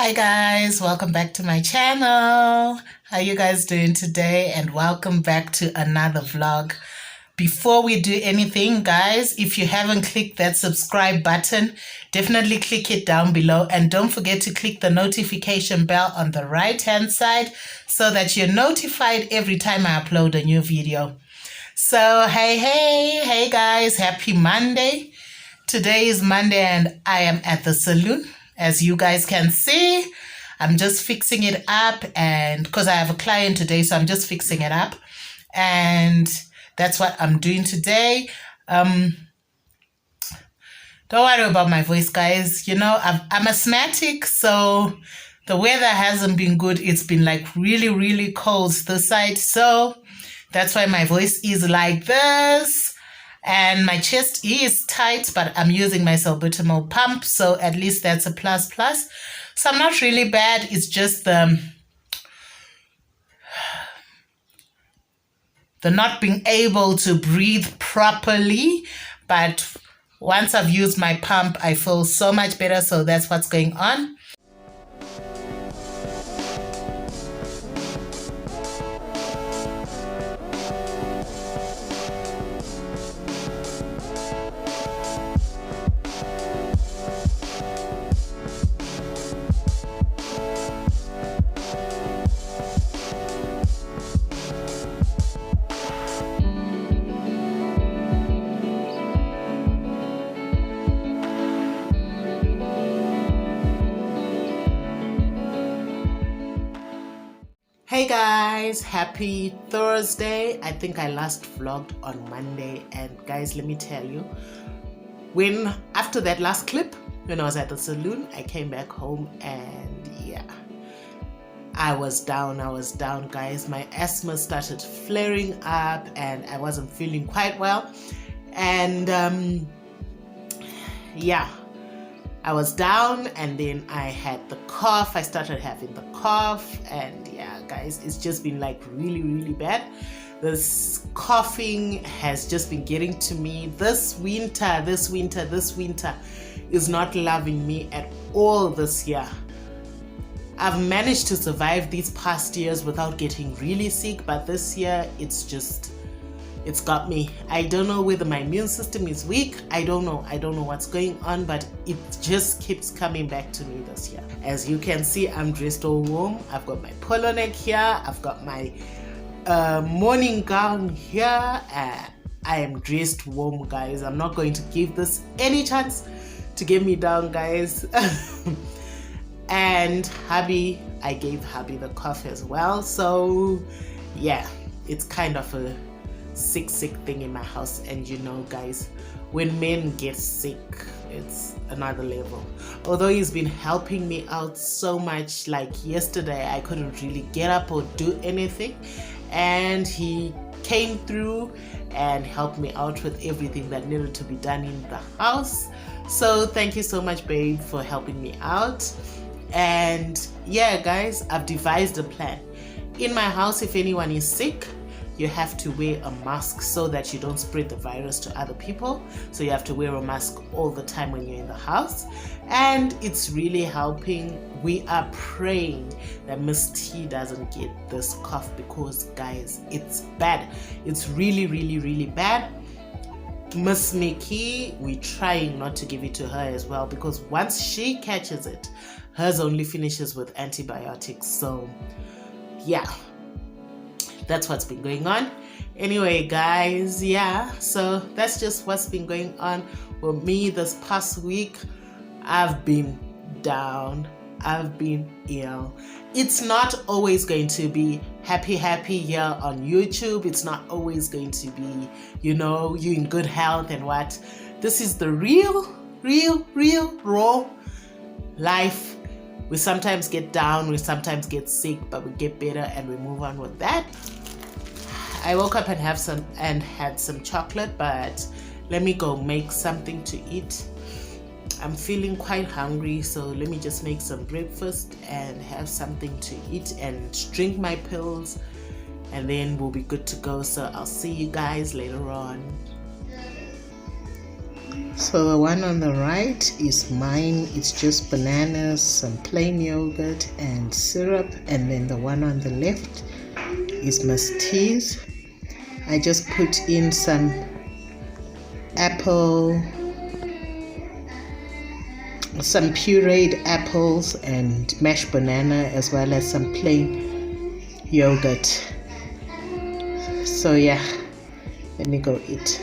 Hi guys, welcome back to my channel. How you guys doing today? And welcome back to another vlog. Before we do anything, guys, if you haven't clicked that subscribe button, definitely click it down below, and don't forget to click the notification bell on the right hand side so that you're notified every time I upload a new video. So hey guys, happy Monday. Today is Monday and I am at the salon. As you guys can see, I'm just fixing it up, and because I have a client today, so I'm just fixing it up, and that's what I'm doing today. Don't worry about my voice, guys. You know, I'm asthmatic, so the weather hasn't been good. It's been like really cold this side, so that's why my voice is like this. And my chest is tight, but I'm using my salbutamol pump, so at least that's a plus. So I'm not really bad. It's just the not being able to breathe properly. But once I've used my pump, I feel so much better. So that's what's going on. Hey guys, happy Thursday. I think I last vlogged on Monday, and guys, let me tell you, after that last clip, when I was at the salon, I came back home and yeah, I was down guys. My asthma started flaring up and I wasn't feeling quite well, and yeah, I was down, and then I had the cough. I started having the cough, and yeah, guys, it's just been like really bad. This coughing has just been getting to me. This winter is not loving me at all this year. I've managed to survive these past years without getting really sick, but this year it's got me. I don't know whether my immune system is weak. I don't know what's going on, but it just keeps coming back to me this year. As you can see, I'm dressed all warm. I've got my polo neck here. I've got my morning gown here. I am dressed warm, guys. I'm not going to give this any chance to get me down, guys. And hubby, I gave hubby the cough as well. So yeah, it's kind of a sick thing in my house. And you know, guys, when men get sick, it's another level. Although he's been helping me out so much, like yesterday I couldn't really get up or do anything, and he came through and helped me out with everything that needed to be done in the house. So thank you so much, babe, for helping me out. And yeah, guys, I've devised a plan. In my house, if anyone is sick, you have to wear a mask so that you don't spread the virus to other people. So you have to wear a mask all the time when you're in the house, and it's really helping. We are praying that Miss T doesn't get this cough, because guys, it's bad. It's really bad. Miss Nikki, we're trying not to give it to her as well, because once she catches it, hers only finishes with antibiotics. So yeah, that's what's been going on. Anyway, guys, yeah, so that's just what's been going on with me this past week. I've been down. I've been ill. It's not always going to be happy here on YouTube. It's not always going to be, you know, you in good health and what. This is the real raw life. We sometimes get down, we sometimes get sick, but we get better and we move on with that. I woke up and had some chocolate, but let me go make something to eat. I'm feeling quite hungry, so let me just make some breakfast and have something to eat and drink my pills, and then we'll be good to go. So I'll see you guys later on. So the one on the right is mine. It's just bananas, some plain yogurt and syrup. And then the one on the left is Miss T's. I just put in some apple, some pureed apples and mashed banana, as well as some plain yogurt. So yeah, let me go eat.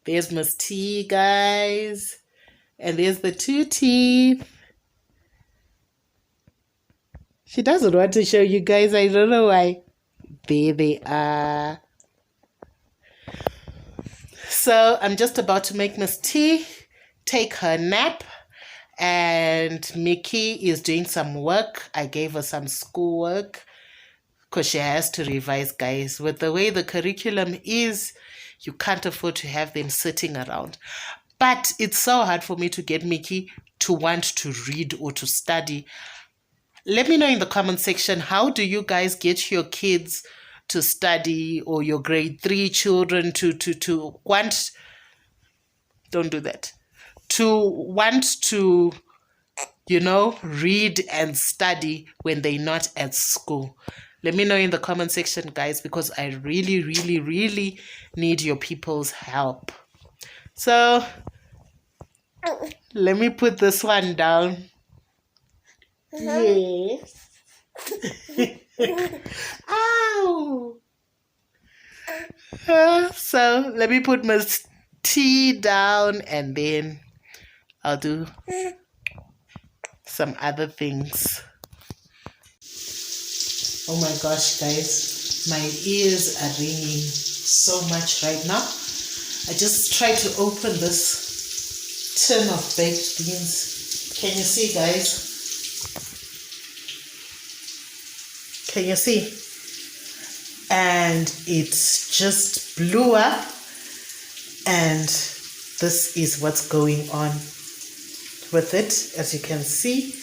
There's Miss T, guys. And there's the two teeth. She doesn't want to show you guys. I don't know why. There they are. So I'm just about to make Miss T take her nap. And Mickey is doing some work. I gave her some schoolwork because she has to revise, guys. With the way the curriculum is, you can't afford to have them sitting around. But it's so hard for me to get Mickey to want to read or to study. Let me know in the comment section, how do you guys get your kids to study, or your grade 3 children to want, don't do that, to want to, you know, read and study when they're not at school? Let me know in the comment section, guys, because I really, really, really need your people's help. So let me put this one down. Yes. Ow. So let me put my tea down, and then I'll do some other things. Oh my gosh, guys, my ears are ringing so much right now. I just tried to open this tin of baked beans. Can you see, guys? Can you see? And it just blew up, and this is what's going on with it. As you can see,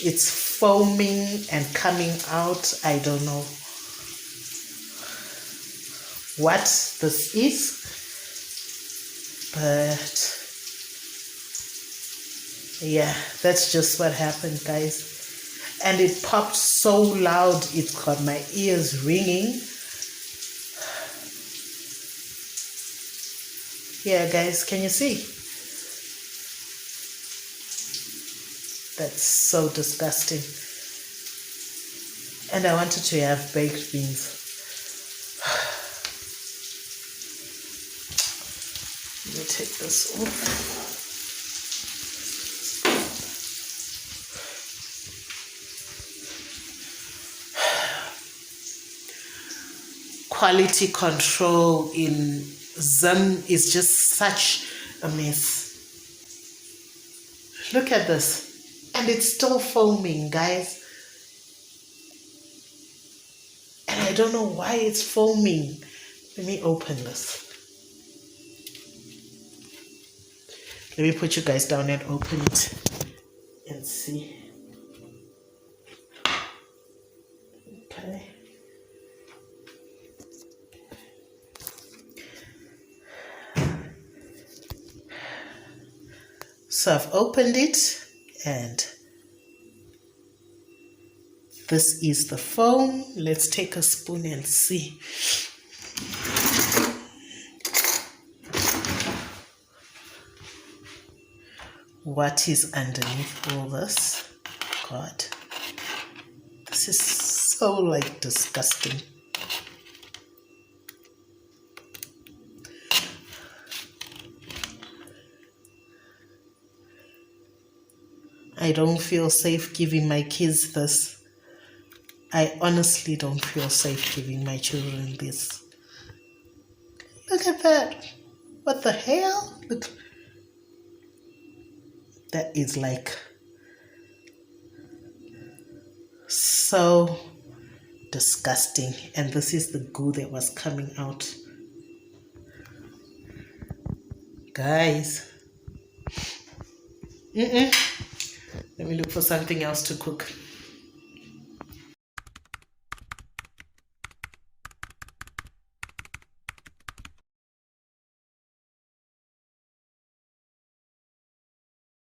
it's foaming and coming out. I don't know what this is, but yeah, that's just what happened, guys. And it popped so loud, it got my ears ringing. Yeah, guys, can you see? That's so disgusting. And I wanted to have baked beans. Let me take this off. Quality control in Zim is just such a mess. Look at this. And it's still foaming, guys. And I don't know why it's foaming. Let me open this. Let me put you guys down and open it and see. Okay. So I've opened it, and this is the foam. Let's take a spoon and see. What is underneath all this? God, this is so like disgusting. I don't feel safe giving my kids this. I honestly don't feel safe giving my children this. Look at that. What the hell? Look. That is like so disgusting. And this is the goo that was coming out. Guys. Let me look for something else to cook.